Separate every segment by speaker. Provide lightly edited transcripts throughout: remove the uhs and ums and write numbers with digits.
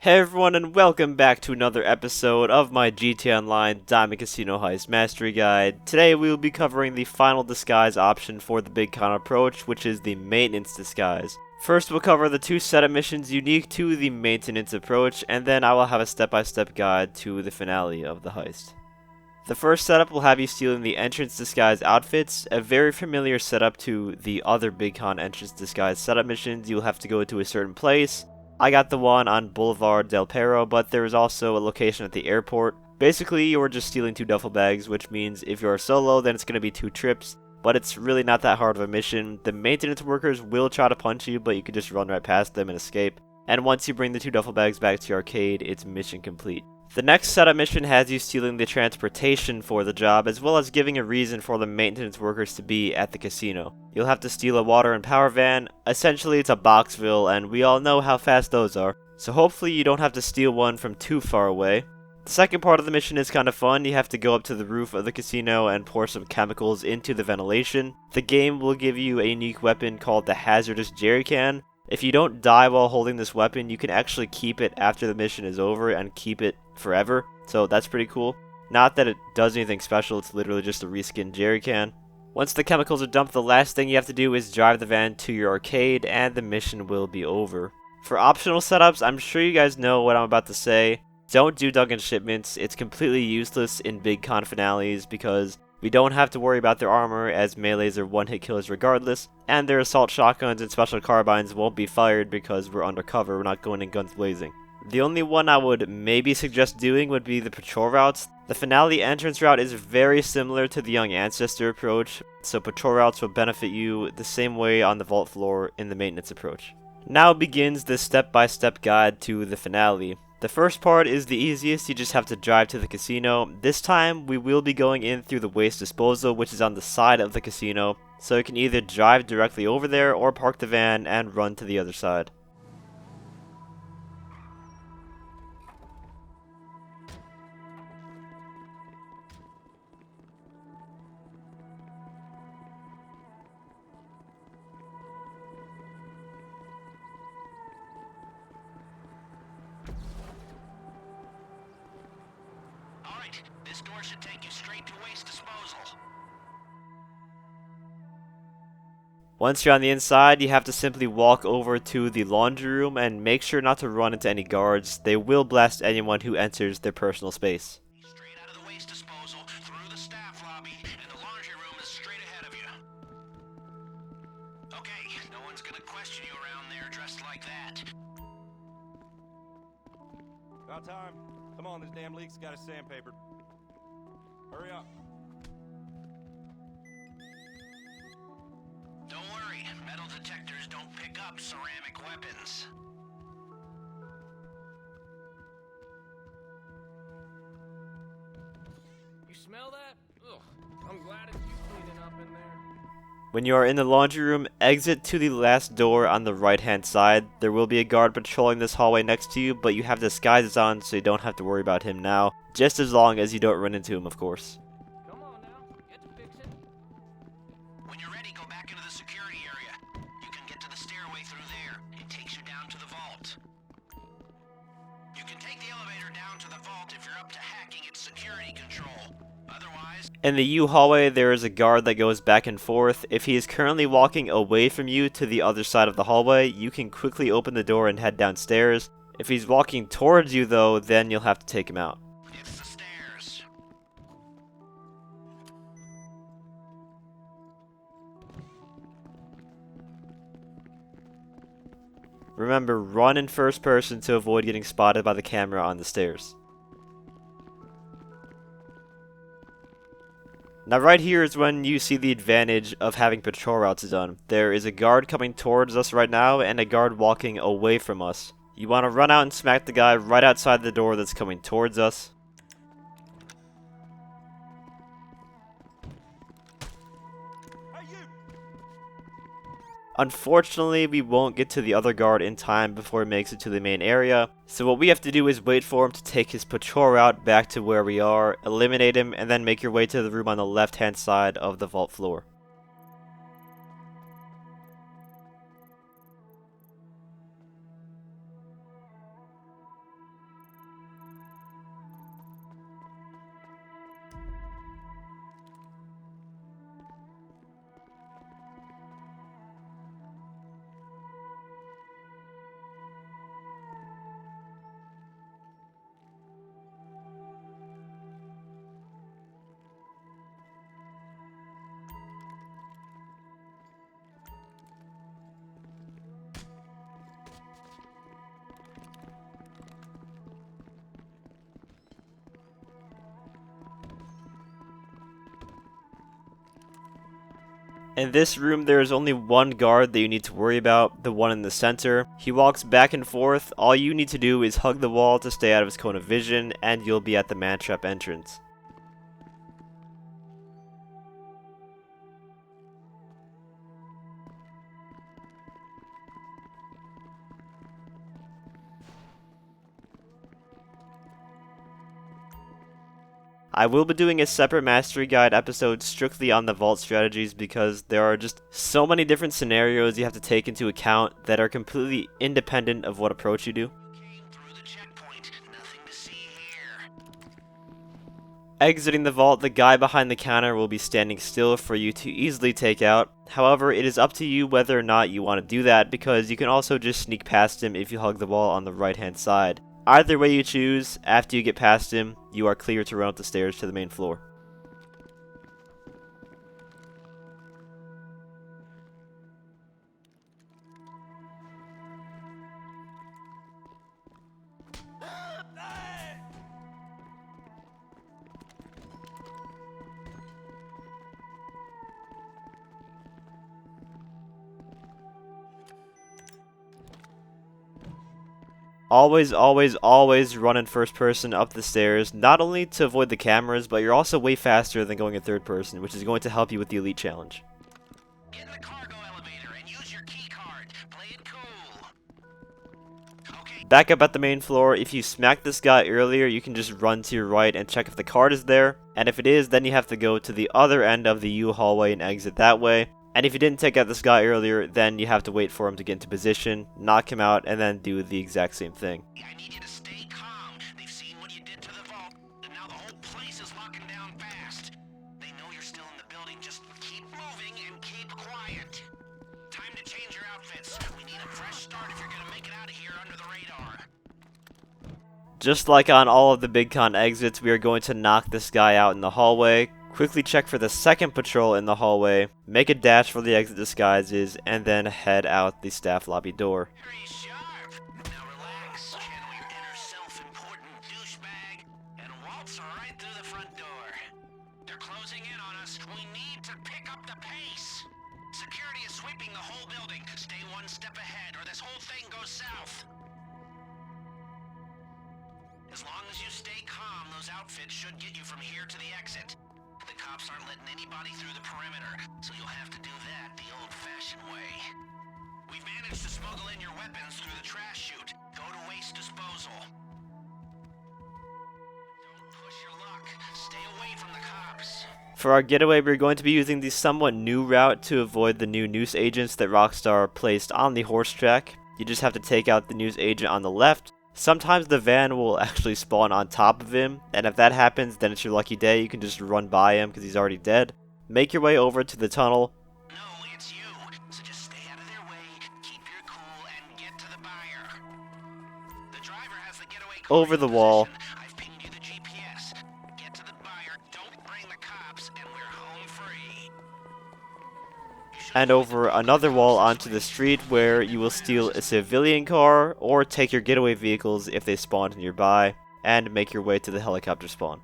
Speaker 1: Hey everyone, and welcome back to another episode of my GTA Online Diamond Casino Heist Mastery Guide. Today we will be covering the final disguise option for the Big Con approach, which is the Maintenance Disguise. First we'll cover the two setup missions unique to the Maintenance approach, and then I will have a step-by-step guide to the finale of the heist. The first setup will have you stealing the entrance disguise outfits, a very familiar setup to the other Big Con entrance disguise setup missions. You'll have to go to a certain place. I got the one on Boulevard del Perro, but there is also a location at the airport. Basically, you're just stealing two duffel bags, which means if you're solo, then it's going to be 2 trips, but it's really not that hard of a mission. The maintenance workers will try to punch you, but you can just run right past them and escape. And once you bring the 2 duffel bags back to your arcade, it's mission complete. The next setup mission has you stealing the transportation for the job, as well as giving a reason for the maintenance workers to be at the casino. You'll have to steal a water and power van. Essentially, it's a Boxville, and we all know how fast those are, so hopefully you don't have to steal one from too far away. The second part of the mission is kind of fun. You have to go up to the roof of the casino and pour some chemicals into the ventilation. The game will give you a unique weapon called the hazardous jerry can. If you don't die while holding this weapon, you can actually keep it after the mission is over and keep it forever, so that's pretty cool. Not that it does anything special, it's literally just a reskinned jerry can. Once the chemicals are dumped, the last thing you have to do is drive the van to your arcade and the mission will be over. For optional setups, I'm sure you guys know what I'm about to say. Don't do Duggan shipments. It's completely useless in big con finales because we don't have to worry about their armor, as melees are one-hit killers regardless, and their assault shotguns and special carbines won't be fired because we're undercover, we're not going in guns blazing. The only one I would maybe suggest doing would be the patrol routes. The finale entrance route is very similar to the Young Ancestor approach, so patrol routes will benefit you the same way on the vault floor in the maintenance approach. Now begins the step-by-step guide to the finale. The first part is the easiest. You just have to drive to the casino. This time we will be going in through the waste disposal, which is on the side of the casino, so you can either drive directly over there or park the van and run to the other side.
Speaker 2: This door should take you straight to waste disposal.
Speaker 1: Once you're on the inside, you have to simply walk over to the laundry room and make sure not to run into any guards. They will blast anyone who enters their personal space.
Speaker 2: Straight out of the waste disposal, through the staff lobby, and the laundry room is straight ahead of you. Okay, no one's gonna question you around there dressed like that.
Speaker 3: About time. Come on, this damn leak's got us sandpapered. Hurry up.
Speaker 2: Don't worry, metal detectors don't pick up ceramic weapons.
Speaker 3: You smell that? Ugh. I'm glad it's you cleaning up in there.
Speaker 1: When you are in the laundry room, exit to the last door on the right hand side. There will be a guard patrolling this hallway next to you, but you have disguises on so you don't have to worry about him now. Just as long as you don't run into him, of course.
Speaker 3: Come on now, get to fixing.
Speaker 2: When you're ready, go back into the security area. You can get to the stairway through there. It takes you down to the vault. You can take the elevator down to the vault if you're up to hacking its security control. Otherwise,
Speaker 1: In the U hallway, there is a guard that goes back and forth. If he is currently walking away from you to the other side of the hallway, you can quickly open the door and head downstairs. If he's walking towards you though, then you'll have to take him out.
Speaker 2: it's the stairs.
Speaker 1: Remember, run in first person to avoid getting spotted by the camera on the stairs. Now right here is when you see the advantage of having patrol routes done. There is a guard coming towards us right now and a guard walking away from us. You want to run out and smack the guy right outside the door that's coming towards us.
Speaker 3: Hey, you!
Speaker 1: Unfortunately, we won't get to the other guard in time before he makes it to the main area, so what we have to do is wait for him to take his patrol route back to where we are, eliminate him, and then make your way to the room on the left hand side of the vault floor. In this room, there is only one guard that you need to worry about, the one in the center. He walks back and forth. All you need to do is hug the wall to stay out of his cone of vision, and you'll be at the man trap entrance. I will be doing a separate mastery guide episode strictly on the vault strategies because there are just so many different scenarios you have to take into account that are completely independent of what approach you do.
Speaker 2: Came through the checkpoint. Nothing to see here.
Speaker 1: Exiting the vault, the guy behind the counter will be standing still for you to easily take out. However, it is up to you whether or not you want to do that because you can also just sneak past him if you hug the wall on the right hand side. Either way you choose, after you get past him, you are clear to run up the stairs to the main floor. Always, always, always run in first person up the stairs, not only to avoid the cameras, but you're also way faster than going in third person, which is going to help you with the elite challenge.
Speaker 2: Get in the cargo elevator and use your key card. Play it cool. Okay.
Speaker 1: Back up at the main floor, if you smacked this guy earlier, you can just run to your right and check if the card is there, and if it is, then you have to go to the other end of the U hallway and exit that way. And if you didn't take out this guy earlier, then you have to wait for him to get into position, knock him out, and then do the exact same thing.
Speaker 2: I need you to stay calm. They've seen what you did to the vault, and now the whole place is locking down fast. They know you're still in the building. Just keep moving and keep quiet. Time to change your outfits. We need a fresh start if you're gonna make it out of here under the radar.
Speaker 1: Just like on all of the big con exits, we are going to knock this guy out in the hallway, quickly check for the second patrol in the hallway, make a dash for the exit disguises, and then head out the staff lobby door.
Speaker 2: Very sharp. Now relax. Channel your inner self-important douchebag and waltz right through the front door. They're closing in on us. We need to pick up the pace. Security is sweeping the whole building. Stay one step ahead or this whole thing goes south. As long as you stay calm, those outfits should get you from here to the exit. The cops aren't letting anybody through the perimeter, so you'll have to do that the old-fashioned way. We've managed to smuggle in your weapons through the trash chute. Go to waste disposal. Don't push your luck. Stay away from the cops.
Speaker 1: For our getaway, we're going to be using the somewhat new route to avoid the new noose agents that Rockstar placed on the horse track. You just have to take out the noose agent on the left. Sometimes the van will actually spawn on top of him, and if that happens, then it's your lucky day. You can just run by him because he's already dead. Make your way over to the tunnel.
Speaker 2: No, it's you. So just stay out of their way, keep your cool, and get to the buyer. The driver has the getaway car
Speaker 1: Over
Speaker 2: in
Speaker 1: the wall.
Speaker 2: position. I've pinged you the GPS. Get to the buyer, don't bring the cops, and we're home free.
Speaker 1: And over another wall onto the street where you will steal a civilian car or take your getaway vehicles if they spawn nearby, and make your way to the helicopter spawn.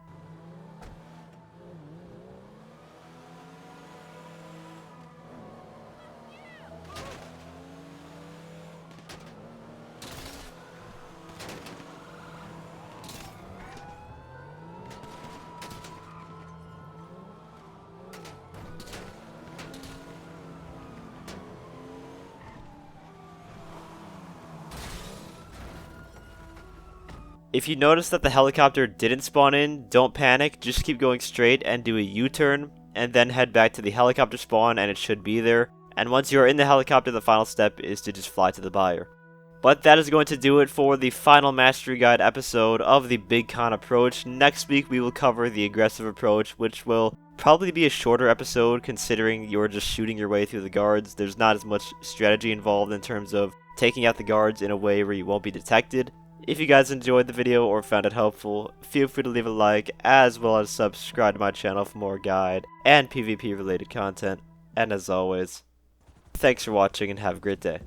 Speaker 1: If you notice that the helicopter didn't spawn in, don't panic, just keep going straight and do a U-turn, and then head back to the helicopter spawn and it should be there. And once you are in the helicopter, the final step is to just fly to the buyer. But that is going to do it for the final Mastery Guide episode of the Big Con approach. Next week we will cover the aggressive approach, which will probably be a shorter episode considering you're just shooting your way through the guards. There's not as much strategy involved in terms of taking out the guards in a way where you won't be detected. If you guys enjoyed the video or found it helpful, feel free to leave a like, as well as subscribe to my channel for more guide and PvP related content. And as always, thanks for watching and have a great day.